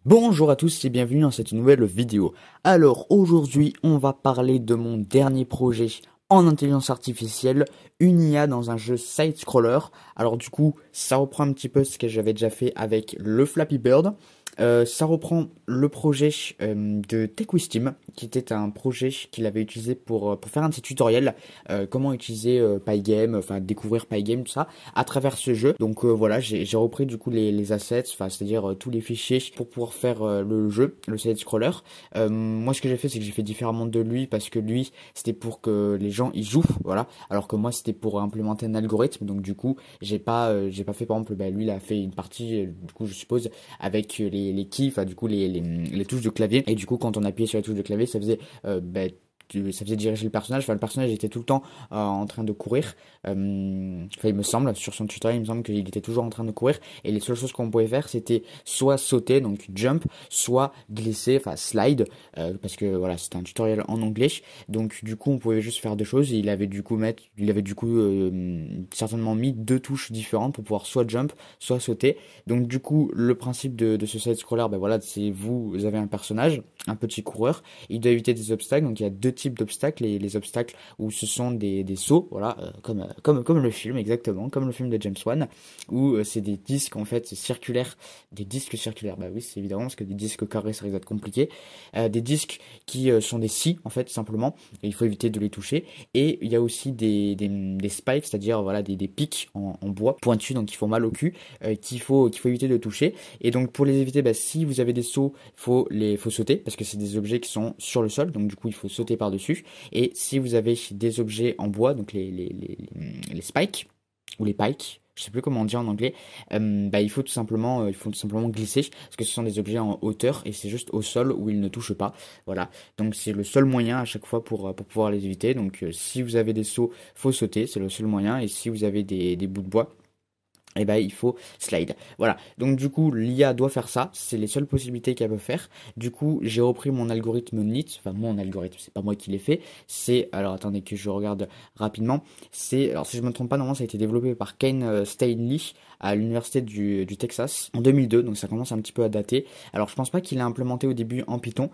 Bonjour à tous et bienvenue dans cette nouvelle vidéo. Alors aujourd'hui on va parler de mon dernier projet en intelligence artificielle, une IA dans un jeu side-scroller. Alors du coup ça reprend un petit peu ce que j'avais déjà fait avec le Flappy Bird. Ça reprend le projet de TechWizTeam, qui était un projet qu'il avait utilisé pour faire un petit tutoriel, comment utiliser Pygame, enfin découvrir Pygame, tout ça, à travers ce jeu. Donc voilà, j'ai repris du coup les assets, enfin c'est-à-dire tous les fichiers pour pouvoir faire le jeu, le side-scroller. Moi ce que j'ai fait, c'est que j'ai fait différemment de lui, parce que lui, c'était pour que les gens y jouent, voilà, alors que moi c'était pour implémenter un algorithme. Donc du coup, j'ai pas fait par exemple, lui il a fait une partie, du coup je suppose, avec les keys, enfin du coup les touches de clavier, et du coup quand on appuyait sur les touches de clavier ça faisait ça faisait diriger le personnage. Enfin, le personnage était tout le temps en train de courir. Enfin, il me semble, sur son tutoriel, il me semble qu'il était toujours en train de courir. Et les seules choses qu'on pouvait faire, c'était soit sauter, donc jump, soit glisser, enfin slide, parce que voilà, c'était un tutoriel en anglais. Donc du coup, on pouvait juste faire deux choses. Et il avait du coup certainement mis deux touches différentes pour pouvoir soit jump, soit sauter. Donc du coup, le principe de ce side scroller, voilà, c'est vous avez un personnage, un petit coureur. Il doit éviter des obstacles. Donc il y a deux types d'obstacles, les obstacles où ce sont des sauts, voilà, comme le film, exactement, comme le film de James Wan, où c'est des disques en fait circulaires, des disques circulaires, bah oui, c'est évidemment, parce que des disques carrés ça risque d'être compliqué, des disques qui sont des scies en fait, simplement, et il faut éviter de les toucher. Et il y a aussi des spikes, c'est-à-dire voilà, des pics en bois pointus, donc qui font mal au cul, qu'il faut éviter de toucher. Et donc pour les éviter, si vous avez des sauts, il faut sauter, parce que c'est des objets qui sont sur le sol, donc du coup il faut sauter par-dessus. Et si vous avez des objets en bois, donc les spikes, ou les pikes, je sais plus comment on dit en anglais, il faut tout simplement glisser, parce que ce sont des objets en hauteur, et c'est juste au sol où ils ne touchent pas. Voilà, donc c'est le seul moyen à chaque fois pour pouvoir les éviter. Donc si vous avez des sauts, faut sauter, c'est le seul moyen. Et si vous avez des bouts de bois, il faut slide. Voilà. Donc du coup, l'IA doit faire ça. C'est les seules possibilités qu'elle peut faire. Du coup, j'ai repris mon algorithme NIT. Enfin, mon algorithme, c'est pas moi qui l'ai fait. Alors attendez que je regarde rapidement. Alors si je me trompe pas, normalement, ça a été développé par Kane Stanley à l'université du Texas en 2002. Donc ça commence un petit peu à dater. Alors je pense pas qu'il l'a implémenté au début en Python,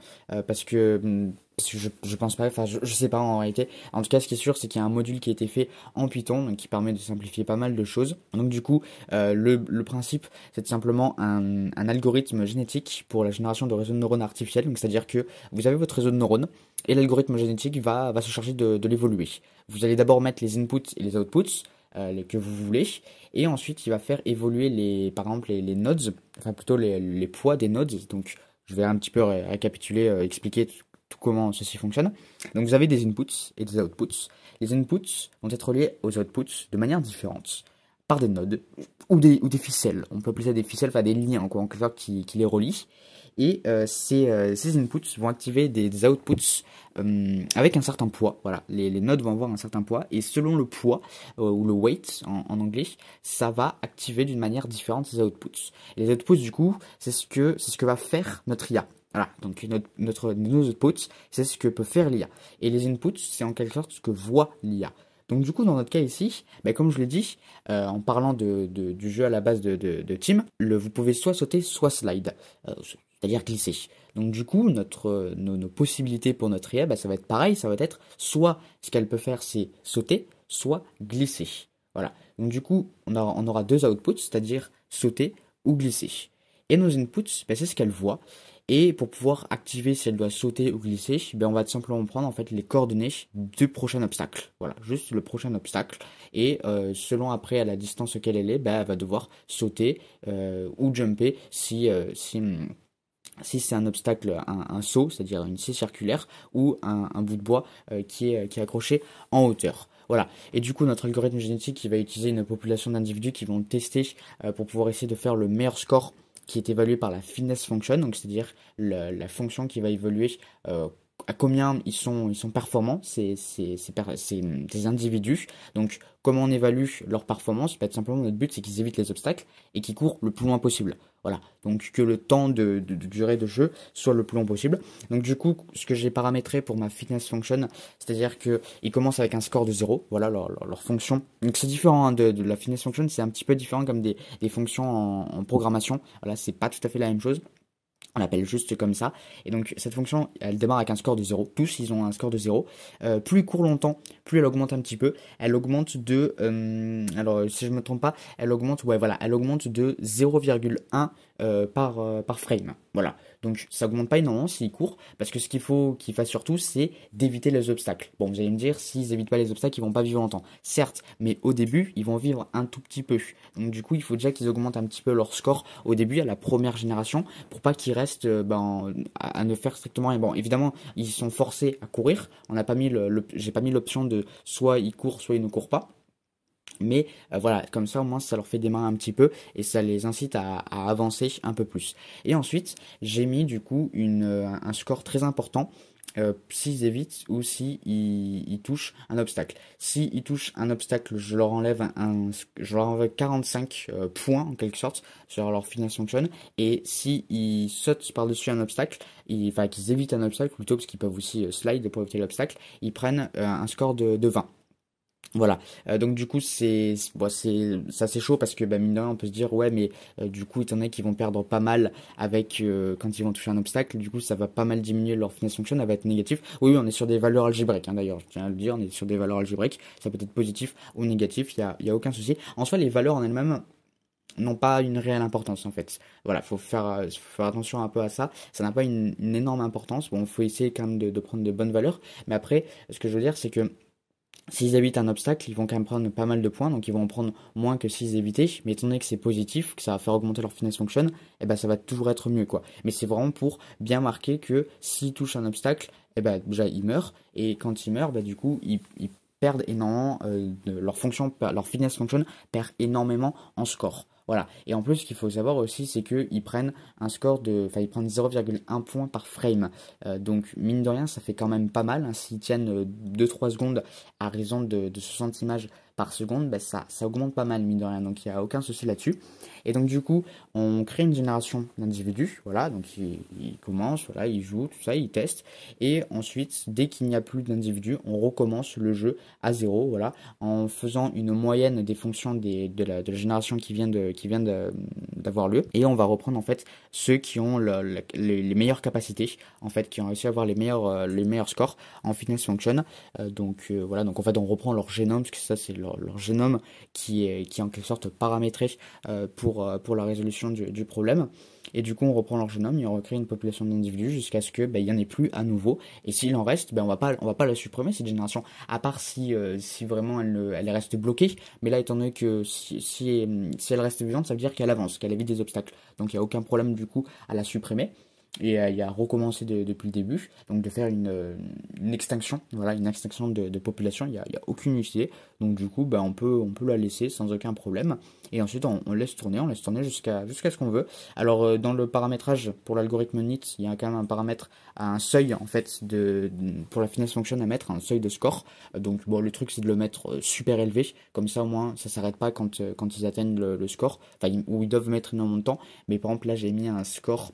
parce que je pense pas, enfin je sais pas en réalité. En tout cas, ce qui est sûr, c'est qu'il y a un module qui a été fait en Python, donc qui permet de simplifier pas mal de choses. Donc du coup, le principe, c'est simplement un algorithme génétique pour la génération de réseaux de neurones artificiels. Donc c'est-à-dire que vous avez votre réseau de neurones, et l'algorithme génétique va se charger de l'évoluer. Vous allez d'abord mettre les inputs et les outputs que vous voulez, et ensuite il va faire évoluer par exemple les nodes, enfin plutôt les poids des nodes. Donc je vais un petit peu récapituler, expliquer tout comment ceci fonctionne. Donc vous avez des inputs et des outputs. Les inputs vont être reliés aux outputs de manière différente, par des nodes ou des ficelles. On peut appeler ça des ficelles, enfin des liens en quelque sorte qui les relient. Et ces inputs vont activer des outputs avec un certain poids. Voilà, les nodes vont avoir un certain poids, et selon le poids, ou le weight en anglais, ça va activer d'une manière différente ces outputs. Et les outputs, du coup, c'est ce que va faire notre IA. Voilà, donc nos outputs, c'est ce que peut faire l'IA. Et les inputs, c'est en quelque sorte ce que voit l'IA. Donc du coup, dans notre cas ici, comme je l'ai dit, en parlant du jeu à la base de Team, vous pouvez soit sauter, soit slide, c'est-à-dire glisser. Donc du coup, nos possibilités pour notre IA, ça va être pareil, ça va être soit ce qu'elle peut faire, c'est sauter, soit glisser. Voilà. Donc du coup, on aura deux outputs, c'est-à-dire sauter ou glisser. Et nos inputs, c'est ce qu'elle voit. Et pour pouvoir activer si elle doit sauter ou glisser, on va tout simplement prendre en fait les coordonnées du prochain obstacle. Voilà, juste le prochain obstacle. Et selon après à la distance auquel elle est, elle va devoir sauter ou jumper si c'est un obstacle, un saut, c'est-à-dire une scie circulaire, ou un bout de bois qui est accroché en hauteur. Voilà. Et du coup, notre algorithme génétique, il va utiliser une population d'individus qui vont tester pour pouvoir essayer de faire le meilleur score, qui est évalué par la fitness function, donc c'est-à-dire la fonction qui va évaluer à combien ils sont performants, ces individus. Donc comment on évalue leur performance? Tout simplement, notre but, c'est qu'ils évitent les obstacles et qu'ils courent le plus loin possible. Voilà, donc que le temps de durée de jeu soit le plus long possible. Donc du coup, ce que j'ai paramétré pour ma fitness function, c'est-à-dire qu'ils commencent avec un score de 0, voilà leur fonction. Donc c'est différent de la fitness function, c'est un petit peu différent comme des fonctions en programmation. Voilà, c'est pas tout à fait la même chose. On l'appelle juste comme ça. Et donc cette fonction, elle démarre avec un score de 0. Tous, ils ont un score de 0. Plus il court longtemps, plus elle augmente un petit peu. Elle augmente de... alors si je ne me trompe pas, elle augmente, ouais, voilà, elle augmente de 0,1 par frame. Voilà. Donc ça augmente pas énormément s'il court, parce que ce qu'il faut qu'il fasse surtout, c'est d'éviter les obstacles. Bon, vous allez me dire, s'ils évitent pas les obstacles, ils vont pas vivre longtemps. Certes, mais au début, ils vont vivre un tout petit peu. Donc du coup, il faut déjà qu'ils augmentent un petit peu leur score au début, à la première génération, pour pas qu'ils restent à ne faire strictement rien. Bon, évidemment, ils sont forcés à courir. On n'a pas mis j'ai pas mis l'option de soit ils courent, soit ils ne courent pas. Mais voilà, comme ça au moins ça leur fait démarrer un petit peu et ça les incite à avancer un peu plus. Et ensuite, j'ai mis du coup un score très important s'ils évitent ou s'ils ils touchent un obstacle. S'ils touchent un obstacle, je leur enlève 45 points en quelque sorte sur leur fitness function. Et s'ils sautent par-dessus un obstacle, enfin qu'ils évitent un obstacle plutôt, parce qu'ils peuvent aussi slide pour éviter l'obstacle, ils prennent un score de 20. Voilà. Donc du coup c'est assez chaud parce que bah, mine de rien on peut se dire ouais mais du coup étant donné qu'ils vont perdre pas mal avec quand ils vont toucher un obstacle, du coup ça va pas mal diminuer leur fitness function, elle va être négatif. Oui, on est sur des valeurs algébriques hein, d'ailleurs, je tiens à le dire, on est sur des valeurs algébriques, ça peut être positif ou négatif, il y a aucun souci. En soi les valeurs en elles-mêmes n'ont pas une réelle importance en fait. Voilà, faut faire attention un peu à ça. Ça n'a pas une énorme importance. Bon, faut essayer quand même de prendre de bonnes valeurs. Mais après, ce que je veux dire, c'est que s'ils évitent un obstacle, ils vont quand même prendre pas mal de points, donc ils vont en prendre moins que s'ils évitaient. Mais étant donné que c'est positif, que ça va faire augmenter leur fitness function, eh ben ça va toujours être mieux quoi. Mais c'est vraiment pour bien marquer que s'ils touchent un obstacle, eh ben déjà ils meurent et quand ils meurent, bah du coup ils perdent énormément leur fonction, leur fitness function perd énormément en score. Voilà. Et en plus, ce qu'il faut savoir aussi, c'est qu'ils prennent ils prennent 0,1 point par frame. Donc, mine de rien, ça fait quand même pas mal. Hein. S'ils tiennent 2-3 secondes à raison de 60 images par seconde, bah, ça augmente pas mal, mine de rien. Donc, il n'y a aucun souci là-dessus. Et donc, du coup, on crée une génération d'individus. Voilà. Donc, ils commencent, voilà, ils jouent, tout ça, ils testent. Et ensuite, dès qu'il n'y a plus d'individus, on recommence le jeu à zéro. Voilà. En faisant une moyenne des fonctions de la génération qui vient d'avoir lieu. Et on va reprendre, en fait, ceux qui ont les meilleures capacités, en fait, qui ont réussi à avoir les meilleurs scores en fitness function. Voilà, donc en fait on reprend leur génome, parce que ça c'est leur génome qui est en quelque sorte paramétré pour la résolution du problème. Et du coup on reprend leur génome et on recrée une population d'individus jusqu'à ce que il y en ait plus à nouveau. Et s'il en reste, on va pas la supprimer cette génération, à part si vraiment elle reste bloquée. Mais là étant donné que si elle reste vivante, ça veut dire qu'elle avance, qu'elle évite des obstacles. Donc il n'y a aucun problème du coup à la supprimer et il y a recommencer depuis le début, donc de faire une extinction, voilà, une extinction de population, il y a aucune utilité, donc du coup, on peut la laisser sans aucun problème, et ensuite on laisse tourner jusqu'à ce qu'on veut. Alors dans le paramétrage pour l'algorithme NIT, il y a quand même un paramètre, un seuil en fait pour la fitness function à mettre, un seuil de score, donc bon, le truc c'est de le mettre super élevé, comme ça au moins ça s'arrête pas quand ils atteignent le score, enfin où ils doivent mettre énormément de temps, mais par exemple là j'ai mis un score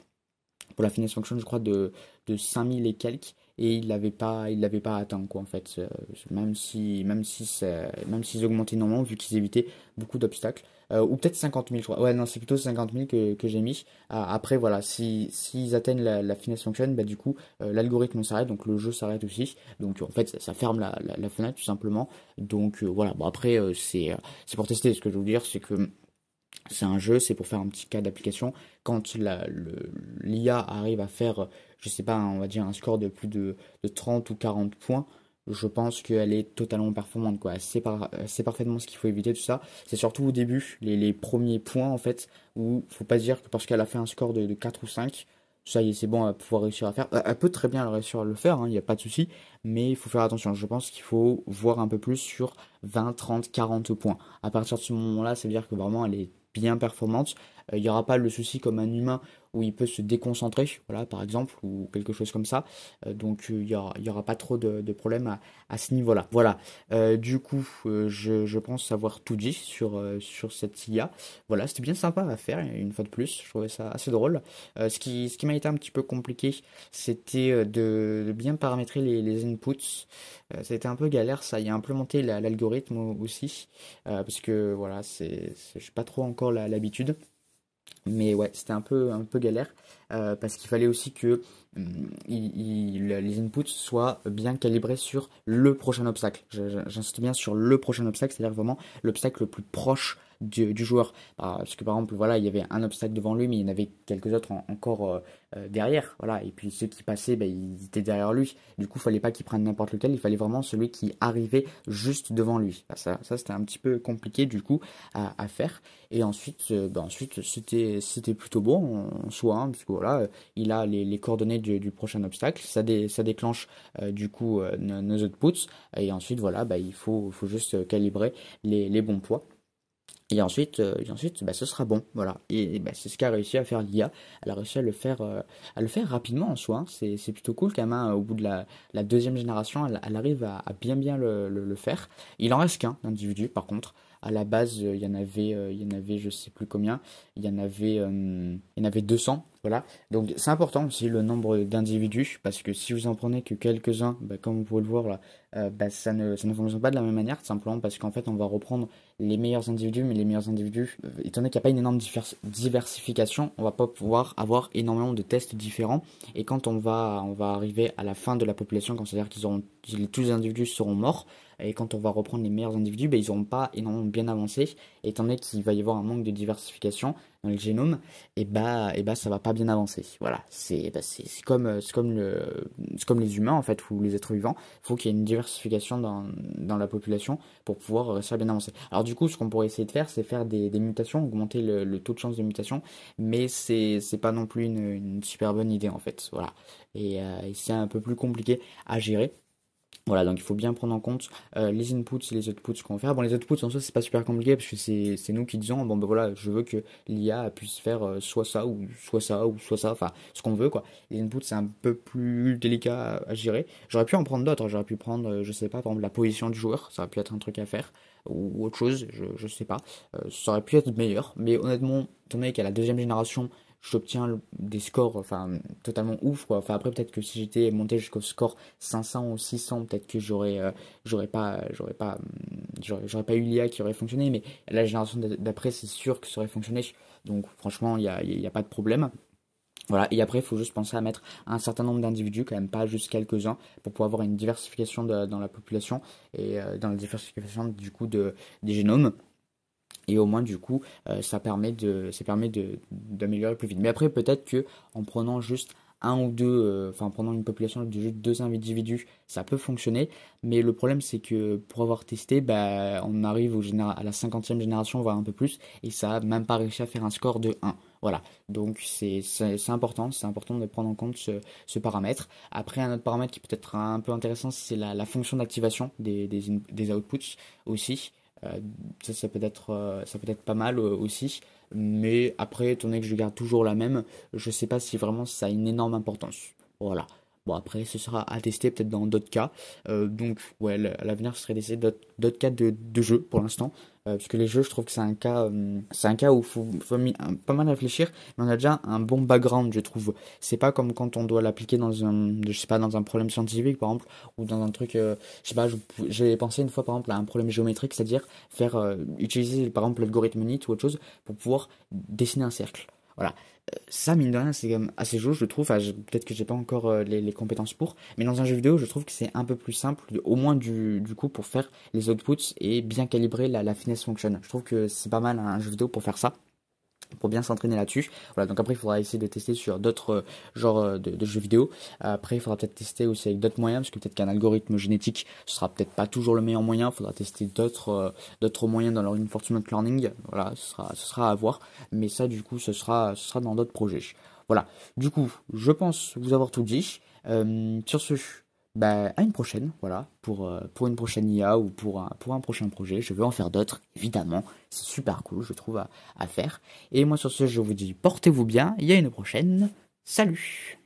pour la fitness function, je crois, de 5000 et quelques, et il l'avait pas atteint, quoi, en fait, même s'ils augmentaient énormément, vu qu'ils évitaient beaucoup d'obstacles, ou peut-être 50 000, je crois, ouais, non, c'est plutôt 50 000 que j'ai mis. Après, voilà, s'ils atteignent la fitness function, bah, du coup, l'algorithme s'arrête, donc le jeu s'arrête aussi, donc en fait, ça ferme la fenêtre, tout simplement, donc voilà, bon, après, c'est pour tester, ce que je veux dire, c'est que c'est un jeu, c'est pour faire un petit cas d'application. Quand l'IA arrive à faire, je sais pas, on va dire un score de plus de 30 ou 40 points, je pense qu'elle est totalement performante, quoi. C'est parfaitement ce qu'il faut éviter, tout ça. C'est surtout au début, les premiers points, en fait, où faut pas se dire que parce qu'elle a fait un score de 4 ou 5, ça y est, c'est bon, elle va pouvoir réussir à faire. Elle peut très bien réussir à le faire, il n'y a pas de souci, mais il faut faire attention. Je pense qu'il faut voir un peu plus sur 20, 30, 40 points. À partir de ce moment-là, ça veut dire que vraiment elle est bien performante. Il n'y aura pas le souci comme un humain où il peut se déconcentrer, voilà, par exemple, ou quelque chose comme ça. Il y aura pas trop de problèmes à ce niveau-là. Voilà. Du coup, je pense avoir tout dit sur cette IA. Voilà, c'était bien sympa à faire, une fois de plus. Je trouvais ça assez drôle. Ce qui m'a été un petit peu compliqué, c'était de bien paramétrer les inputs. Ça a été un peu galère, ça, y a implémenté l'algorithme aussi, parce que voilà, j'ai pas trop encore l'habitude. Mais ouais, c'était un peu galère parce qu'il fallait aussi que les inputs soient bien calibrés sur le prochain obstacle. J'insiste bien sur le prochain obstacle, c'est-à-dire vraiment l'obstacle le plus proche du joueur. Parce que par exemple, voilà, il y avait un obstacle devant lui, mais il y en avait quelques autres encore derrière. Voilà. Et puis ceux qui passaient, bah, ils étaient derrière lui. Du coup, il fallait pas qu'il prenne n'importe lequel, il fallait vraiment celui qui arrivait juste devant lui. Bah, ça c'était un petit peu compliqué du coup à faire. Et ensuite, ensuite c'était plutôt bon en soi, hein, parce que voilà, il a les coordonnées du prochain obstacle, ça déclenche du coup nos outputs, et ensuite voilà, bah, faut juste calibrer les bons poids. Et ensuite bah, ce sera bon, voilà. Bah, c'est ce qu'a réussi à faire l'IA. Elle a réussi à le faire rapidement en soi, hein. C'est plutôt cool quand même, hein. Au bout de la deuxième génération, elle arrive à bien le faire. Il en reste qu'un individu, par contre. À la base, il y en avait, je sais plus combien. Il y en avait 200, voilà. Donc c'est important aussi le nombre d'individus, parce que si vous en prenez que quelques-uns, bah, comme vous pouvez le voir là, bah, ça ne fonctionne pas de la même manière, tout simplement parce qu'en fait, on va reprendre les meilleurs individus, mais les meilleurs individus, étant donné qu'il n'y a pas une énorme diversification, on va pas pouvoir avoir énormément de tests différents. Et quand on va arriver à la fin de la population, quand c'est-à-dire tous les individus seront morts, et quand on va reprendre les meilleurs individus, ben, ils n'auront pas énormément bien avancé, étant donné qu'il va y avoir un manque de diversification dans le génome, et bah ça va pas bien avancer. Voilà, c'est comme les humains en fait, ou les êtres vivants. Il faut qu'il y ait une diversification dans la population pour pouvoir réussir à bien avancer. Alors du coup, ce qu'on pourrait essayer de faire, c'est faire des mutations, augmenter le taux de chance de mutation, mais c'est pas non plus une super bonne idée en fait. Voilà, et c'est un peu plus compliqué à gérer. Voilà, donc il faut bien prendre en compte les inputs et les outputs qu'on va faire. Bon, les outputs en soi, c'est pas super compliqué parce que c'est nous qui disons, bon ben voilà, je veux que l'IA puisse faire soit ça ou soit ça ou soit ça, enfin ce qu'on veut quoi. Les inputs, c'est un peu plus délicat à gérer. J'aurais pu en prendre d'autres, j'aurais pu prendre, je sais pas, par exemple la position du joueur, ça aurait pu être un truc à faire ou autre chose, je sais pas. Ça aurait pu être meilleur, mais honnêtement, étant donné qu'à la deuxième génération, j'obtiens des scores enfin totalement ouf quoi. Enfin après peut-être que si j'étais monté jusqu'au score 500 ou 600, peut-être que j'aurais pas eu l'IA qui aurait fonctionné, mais la génération d'après c'est sûr que ça aurait fonctionné. Donc franchement, il y a pas de problème. Voilà, et après, il faut juste penser à mettre un certain nombre d'individus, quand même pas juste quelques-uns, pour pouvoir avoir une diversification dans la population et dans la diversification du coup des génomes. Et au moins, du coup, ça permet d'améliorer plus vite. Mais après, peut-être que en prenant juste un ou deux, enfin, en prenant une population de juste deux individus, ça peut fonctionner. Mais le problème, c'est que pour avoir testé, bah, on arrive à la 50e génération, voire un peu plus, et ça a même pas réussi à faire un score de 1. Voilà. Donc, c'est important. C'est important de prendre en compte ce paramètre. Après, un autre paramètre qui peut être un peu intéressant, c'est la fonction d'activation des outputs aussi. Euh, ça peut être pas mal aussi. Mais après, étant donné que je garde toujours la même, je sais pas si vraiment ça a une énorme importance. Voilà. Bon, après, ce sera à tester peut-être dans d'autres cas. Donc, ouais, à l'avenir, ce serait d'essayer d'autres cas de jeu pour l'instant. Parce que les jeux, je trouve que c'est un cas où il faut pas mal réfléchir, mais on a déjà un bon background, je trouve. C'est pas comme quand on doit l'appliquer je sais pas, dans un problème scientifique, par exemple, ou dans un truc, je sais pas, j'ai pensé une fois, par exemple, à un problème géométrique, c'est-à-dire utiliser, par exemple, l'algorithme NIT ou autre chose pour pouvoir dessiner un cercle. Voilà. Ça, mine de rien, c'est quand même assez chaud, je trouve. Enfin, peut-être que j'ai pas encore les compétences pour, mais dans un jeu vidéo, je trouve que c'est un peu plus simple, au moins du coup, pour faire les outputs et bien calibrer la finesse function. Je trouve que c'est pas mal un jeu vidéo pour faire ça, pour bien s'entraîner là-dessus. Voilà, donc après il faudra essayer de tester sur d'autres genres de jeux vidéo. Après il faudra peut-être tester aussi avec d'autres moyens, parce que peut-être qu'un algorithme génétique ce sera peut-être pas toujours le meilleur moyen. Il faudra tester d'autres moyens dans leur reinforcement learning. Voilà, ce sera à voir, mais ça du coup ce sera dans d'autres projets. Voilà, du coup je pense vous avoir tout dit. Sur ce, bah, à une prochaine, voilà, pour une prochaine IA ou pour un prochain projet. Je vais en faire d'autres, évidemment. C'est super cool, je trouve, à faire. Et moi, sur ce, je vous dis, portez-vous bien. Il y a une prochaine. Salut!